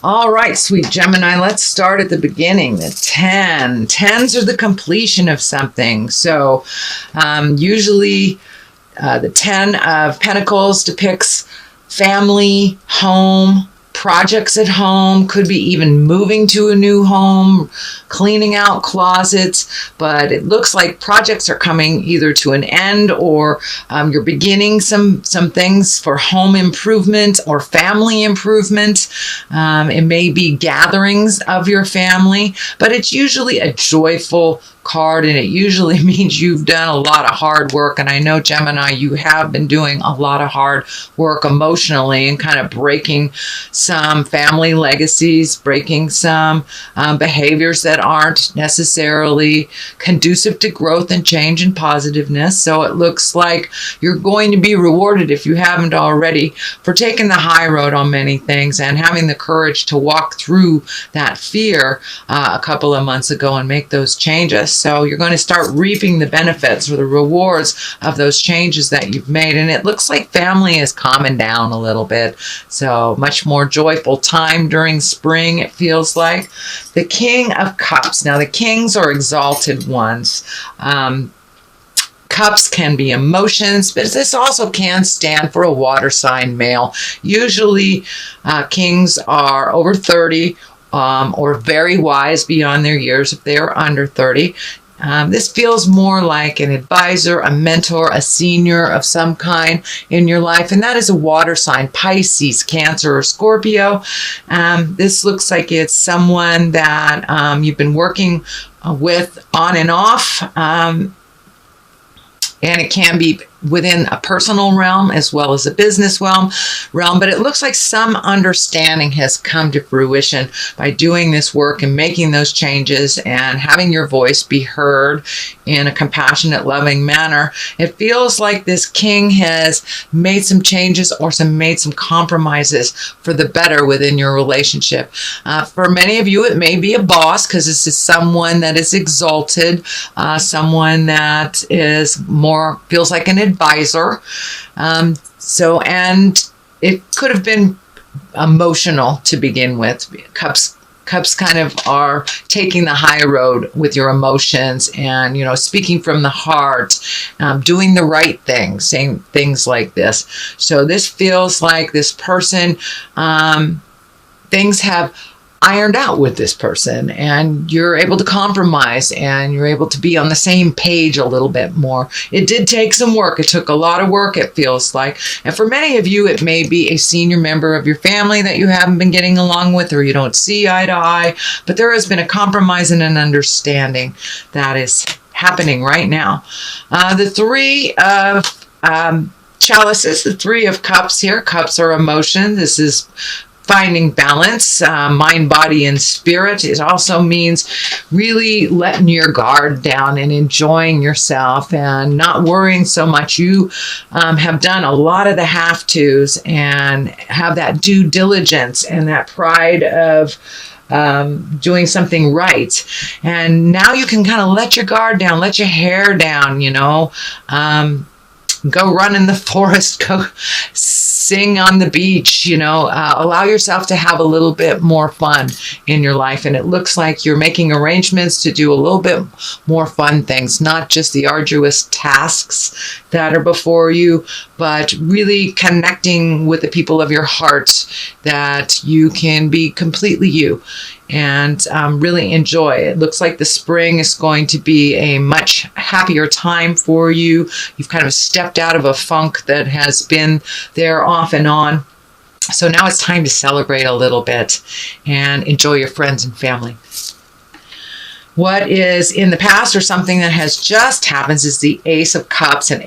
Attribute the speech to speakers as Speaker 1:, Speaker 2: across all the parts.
Speaker 1: All right, sweet Gemini, let's start at the beginning. The 10. Tens are the completion of something. So usually the 10 of Pentacles depicts family, home, projects at home, could be even moving to a new home, cleaning out closets, but it looks like projects are coming either to an end or you're beginning some things for home improvement or family improvement. It may be gatherings of your family, but it's usually a joyful card, and it usually means you've done a lot of hard work. And I know, Gemini, you have been doing a lot of hard work emotionally and kind of breaking some family legacies, breaking some behaviors that aren't necessarily conducive to growth and change and positiveness. So it looks like you're going to be rewarded, if you haven't already, for taking the high road on many things and having the courage to walk through that fear a couple of months ago and make those changes. So you're going to start reaping the benefits or the rewards of those changes that you've made. And it looks like family is calming down a little bit. So much more joyful time during spring, it feels like. The King of Cups. Now, the kings are exalted ones. Cups can be emotions, but this also can stand for a water sign male. Usually, kings are over 30 or very wise beyond their years if they are under 30. This feels more like an advisor, a mentor, a senior of some kind in your life, and that is a water sign, Pisces, Cancer, or Scorpio. This looks like it's someone that you've been working with on and off, and it can be within a personal realm as well as a business realm, but it looks like some understanding has come to fruition by doing this work and making those changes and having your voice be heard in a compassionate, loving manner. It feels like this king has made some changes or made some compromises for the better within your relationship. For many of you, it may be a boss, because this is someone that is exalted, someone that is more, feels like an advisor. And it could have been emotional to begin with. Cups kind of are taking the high road with your emotions and, speaking from the heart, doing the right thing, saying things like this. So this feels like this person, things have ironed out with this person, and you're able to compromise and you're able to be on the same page a little bit more. It did take some work. It took a lot of work, it feels like. And for many of you, it may be a senior member of your family that you haven't been getting along with, or you don't see eye to eye, but there has been a compromise and an understanding that is happening right now. The Three of Chalices, the Three of Cups here. Cups are emotion. This is finding balance, mind, body, and spirit. It also means really letting your guard down and enjoying yourself and not worrying so much. You have done a lot of the have-tos and have that due diligence and that pride of doing something right. And now you can kind of let your guard down, let your hair down, go run in the forest, go sing on the beach, allow yourself to have a little bit more fun in your life. And it looks like you're making arrangements to do a little bit more fun things, not just the arduous tasks that are before you, but really connecting with the people of your heart, that you can be completely you and really enjoy. It looks like the spring is going to be a much happier time for you. You've kind of stepped out of a funk that has been there off and on. So now it's time to celebrate a little bit and enjoy your friends and family. What is in the past or something that has just happened is the Ace of Cups. And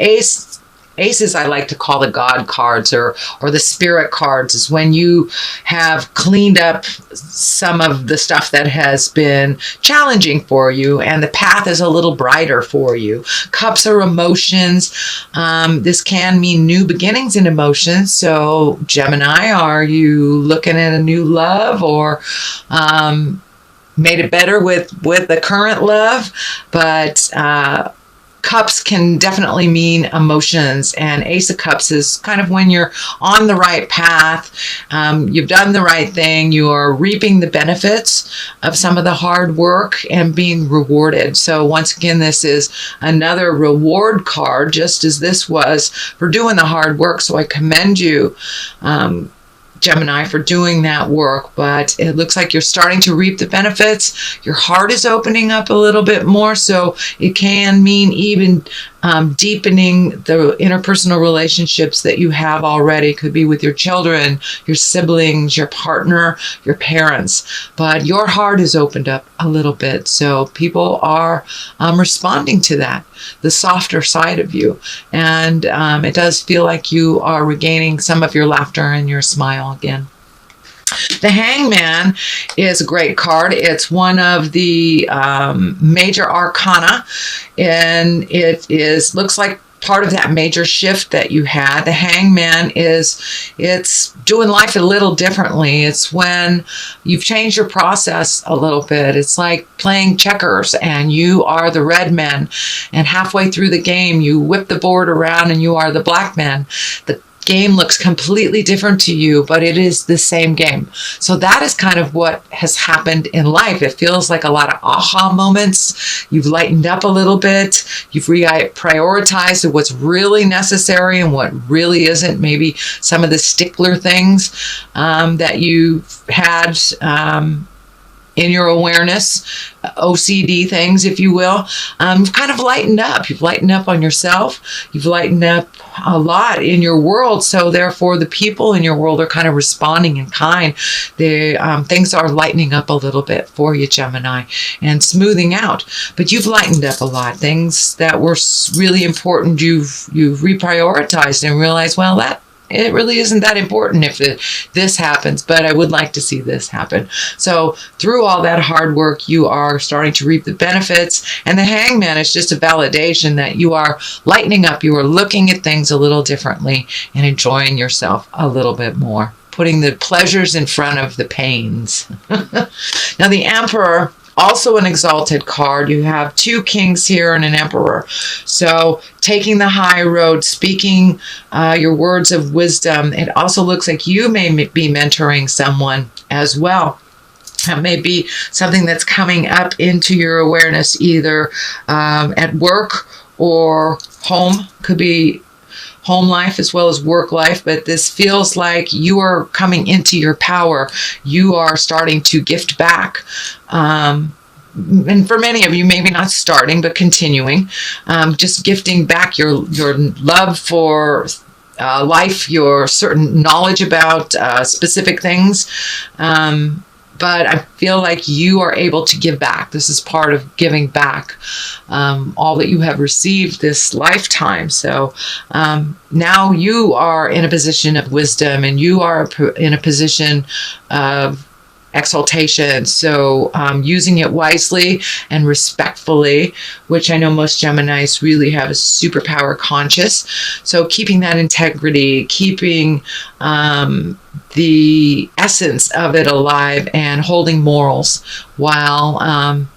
Speaker 1: Aces I like to call the God cards or the spirit cards, is when you have cleaned up some of the stuff that has been challenging for you and the path is a little brighter for you. Cups are emotions. This can mean new beginnings in emotions. So Gemini, are you looking at a new love or made it better with the current love? But Cups can definitely mean emotions, and Ace of Cups is kind of when you're on the right path. You've done the right thing. You are reaping the benefits of some of the hard work and being rewarded. So once again, this is another reward card, just as this was for doing the hard work. So I commend you, Gemini, for doing that work, but it looks like you're starting to reap the benefits. Your heart is opening up a little bit more, so it can mean even deepening the interpersonal relationships that you have already. Could be with your children, your siblings, your partner, your parents, but your heart is opened up a little bit, so people are responding to that, the softer side of you, and it does feel like you are regaining some of your laughter and your smile again. The Hangman is a great card. It's one of the major arcana, and it looks like part of that major shift that you had. The Hangman it's doing life a little differently. It's when you've changed your process a little bit. It's like playing checkers and you are the red man, and halfway through the game you whip the board around and you are the black man. The game looks completely different to you, but it is the same game. So that is kind of what has happened in life. It feels like a lot of aha moments. You've lightened up a little bit. You've prioritized what's really necessary and what really isn't. Maybe some of the stickler things that you've had in your awareness, OCD things, if you will, you've kind of lightened up. You've lightened up on yourself. You've lightened up a lot in your world. So therefore, the people in your world are kind of responding in kind. Things are lightening up a little bit for you, Gemini, and smoothing out. But you've lightened up a lot. Things that were really important, you've reprioritized and realized, well, it really isn't that important if this happens, but I would like to see this happen. So through all that hard work, you are starting to reap the benefits. And the Hangman is just a validation that you are lightening up. You are looking at things a little differently and enjoying yourself a little bit more, putting the pleasures in front of the pains. Now, the Emperor, also an exalted card. You have two kings here and an emperor. So taking the high road, speaking your words of wisdom. It also looks like you may be mentoring someone as well. That may be something that's coming up into your awareness, either at work or home. Could be home life as well as work life, but this feels like you are coming into your power. You are starting to gift back. And for many of you, maybe not starting, but continuing, just gifting back your love for life, your certain knowledge about specific things. But I feel like you are able to give back. This is part of giving back all that you have received this lifetime. So now you are in a position of wisdom, and you are in a position of exaltation. So using it wisely and respectfully, which I know most Geminis really have a superpower conscious. So keeping that integrity, keeping the essence of it alive, and holding morals while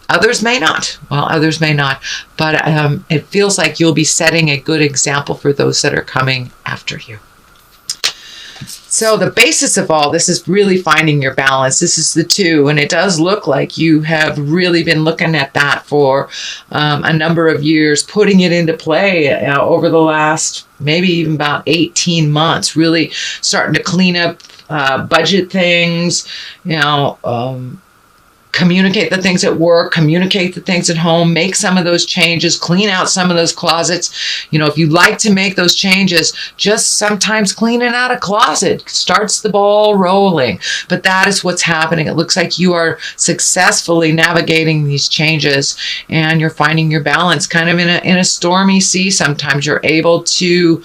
Speaker 1: others may not. But it feels like you'll be setting a good example for those that are coming after you. So the basis of all this is really finding your balance. This is the 2, and it does look like you have really been looking at that for a number of years, putting it into play over the last maybe even about 18 months, really starting to clean up budget things, communicate the things at work, communicate the things at home, make some of those changes, clean out some of those closets. If you like to make those changes, just sometimes cleaning out a closet starts the ball rolling. But that is what's happening. It looks like you are successfully navigating these changes, and you're finding your balance kind of in a stormy sea. Sometimes you're able to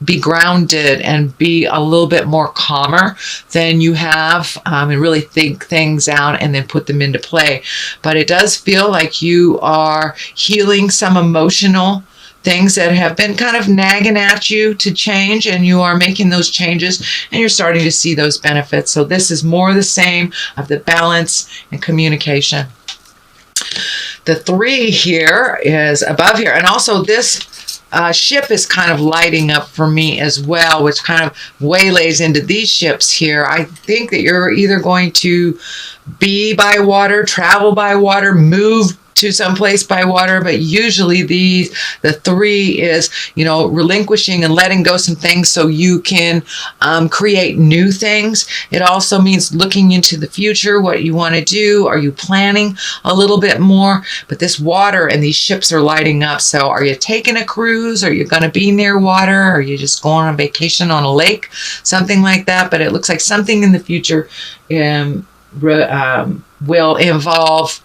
Speaker 1: be grounded and be a little bit more calmer than you have, and really think things out and then put them into play. But it does feel like you are healing some emotional things that have been kind of nagging at you to change, and you are making those changes, and you're starting to see those benefits. So this is more the same of the balance and communication. The 3 here is above here. And also this ship is kind of lighting up for me as well, which kind of waylays into these ships here. I think that you're either going to be by water, travel by water, move to someplace by water, but usually the 3 is, relinquishing and letting go some things so you can create new things. It also means looking into the future, what you want to do. Are you planning a little bit more? But this water and these ships are lighting up. So are you taking a cruise? Are you going to be near water? Are you just going on vacation on a lake? Something like that. But it looks like something in the future will involve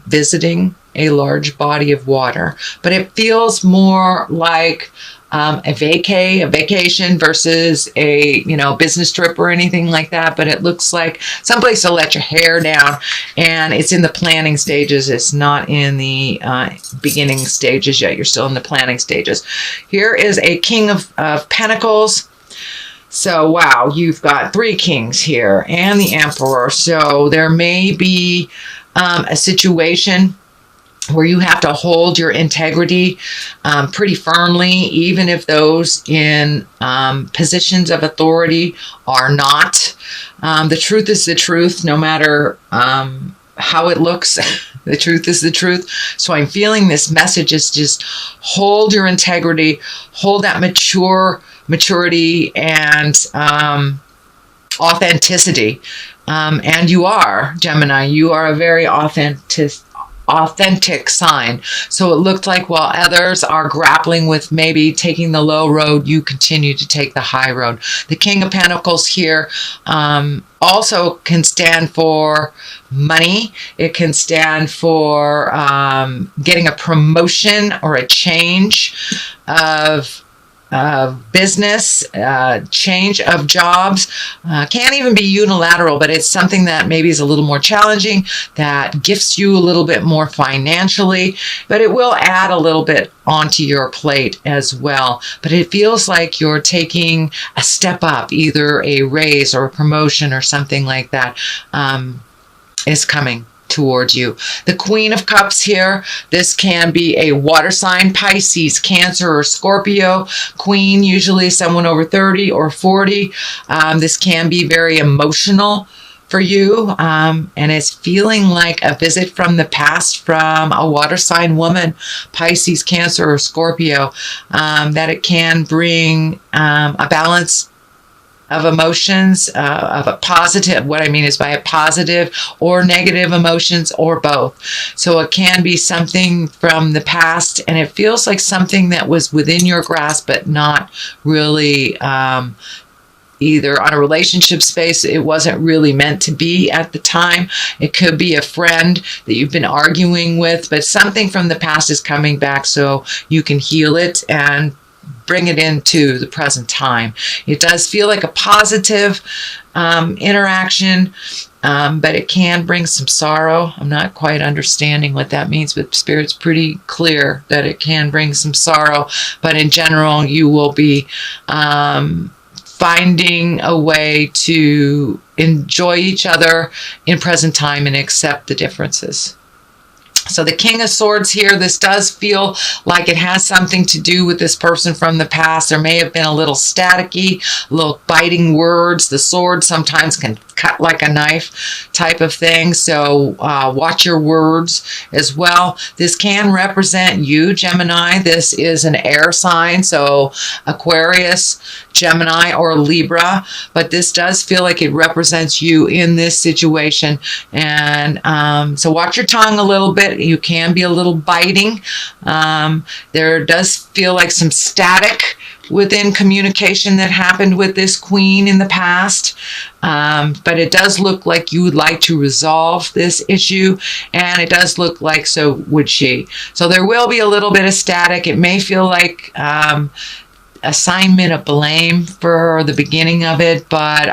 Speaker 1: visiting a large body of water, but it feels more like a vacation versus a business trip or anything like that. But it looks like someplace to let your hair down, and it's in the planning stages. It's not in the beginning stages yet. You're still in the planning stages. Here is a King of Pentacles. So, wow, you've got 3 kings here and the Emperor. So there may be a situation where you have to hold your integrity pretty firmly, even if those in positions of authority are not. The truth is the truth, no matter how it looks. The truth is the truth. So I'm feeling this message is just hold your integrity, hold that maturity and authenticity. And you are, Gemini, you are a very authentic sign. So it looked like while others are grappling with maybe taking the low road, you continue to take the high road. The King of Pentacles here also can stand for money. It can stand for getting a promotion or a change of business, change of jobs. Can't even be unilateral, but it's something that maybe is a little more challenging, that gifts you a little bit more financially, but it will add a little bit onto your plate as well. But it feels like you're taking a step up, either a raise or a promotion or something like that is coming towards you. The Queen of Cups here, this can be a water sign, Pisces, Cancer, or Scorpio. Queen, usually someone over 30 or 40. This can be very emotional for you, and it's feeling like a visit from the past from a water sign woman, Pisces, Cancer, or Scorpio, that it can bring a balance of emotions, of a positive, what I mean is by a positive or negative emotions or both. So it can be something from the past, and it feels like something that was within your grasp, but not really either on a relationship space. It wasn't really meant to be at the time. It could be a friend that you've been arguing with, but something from the past is coming back so you can heal it and bring it into the present time. It does feel like a positive interaction, but it can bring some sorrow. I'm not quite understanding what that means, but Spirit's pretty clear that it can bring some sorrow. But in general, you will be finding a way to enjoy each other in present time and accept the differences. So the King of Swords here, this does feel like it has something to do with this person from the past. There may have been a little staticky, a little biting words. The sword sometimes can cut like a knife type of thing. So watch your words as well. This can represent you, Gemini. This is an air sign, so Aquarius, Gemini, or Libra. But this does feel like it represents you in this situation. And so watch your tongue a little bit. You can be a little biting. There does feel like some static within communication that happened with this queen in the past. But it does look like you would like to resolve this issue, and it does look like so would she. So there will be a little bit of static. It may feel like assignment of blame for the beginning of it, but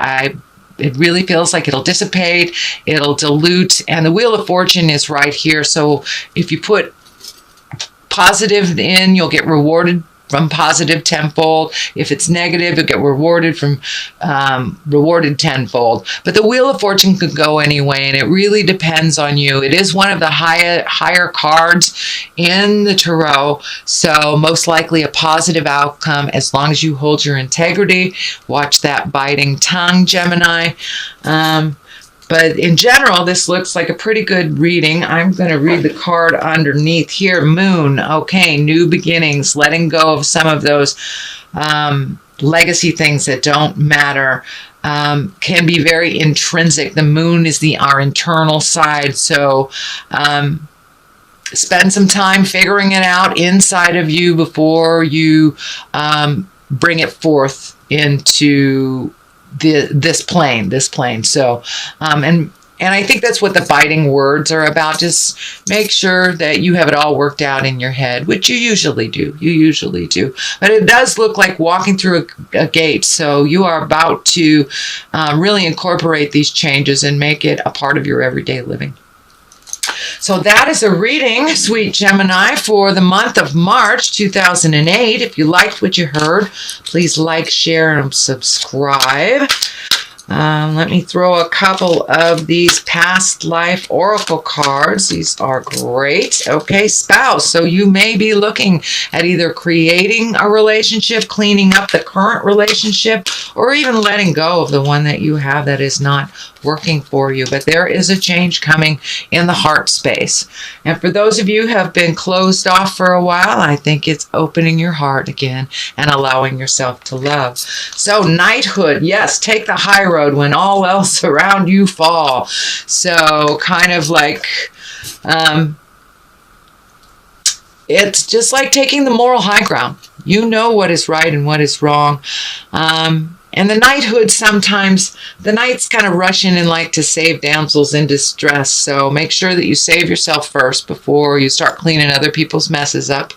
Speaker 1: it really feels like it'll dissipate, it'll dilute, and the Wheel of Fortune is right here. So if you put positive in, you'll get rewarded from positive tenfold. If it's negative, you'll get rewarded from rewarded tenfold. But the Wheel of Fortune could go anyway, and it really depends on you. It is one of the higher cards in the tarot, so most likely a positive outcome as long as you hold your integrity. Watch that biting tongue, Gemini. But in general, this looks like a pretty good reading. I'm going to read the card underneath here. Moon. Okay, new beginnings. Letting go of some of those legacy things that don't matter. Can be very intrinsic. The moon is our internal side. So spend some time figuring it out inside of you before you bring it forth into this plane. So and I think that's what the biting words are about. Just make sure that you have it all worked out in your head, which you usually do. But it does look like walking through a gate. So you are about to really incorporate these changes and make it a part of your everyday living. So that is a reading, sweet Gemini, for the month of March 2008. If you liked what you heard, please like, share, and subscribe. Let me throw a couple of these past life oracle cards. These are great. Okay, spouse. So you may be looking at either creating a relationship, cleaning up the current relationship, or even letting go of the one that you have that is not working for you. But there is a change coming in the heart space. And for those of you who have been closed off for a while, I think it's opening your heart again and allowing yourself to love. So knighthood, yes, take the high road when all else around you fall. So kind of like it's just like taking the moral high ground. You know what is right and what is wrong. And the knighthood, sometimes the knights kind of rush in and like to save damsels in distress. So make sure that you save yourself first before you start cleaning other people's messes up.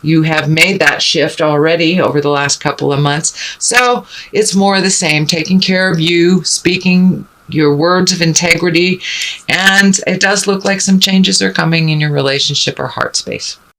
Speaker 1: You have made that shift already over the last couple of months. So it's more of the same, taking care of you, speaking your words of integrity. And it does look like some changes are coming in your relationship or heart space.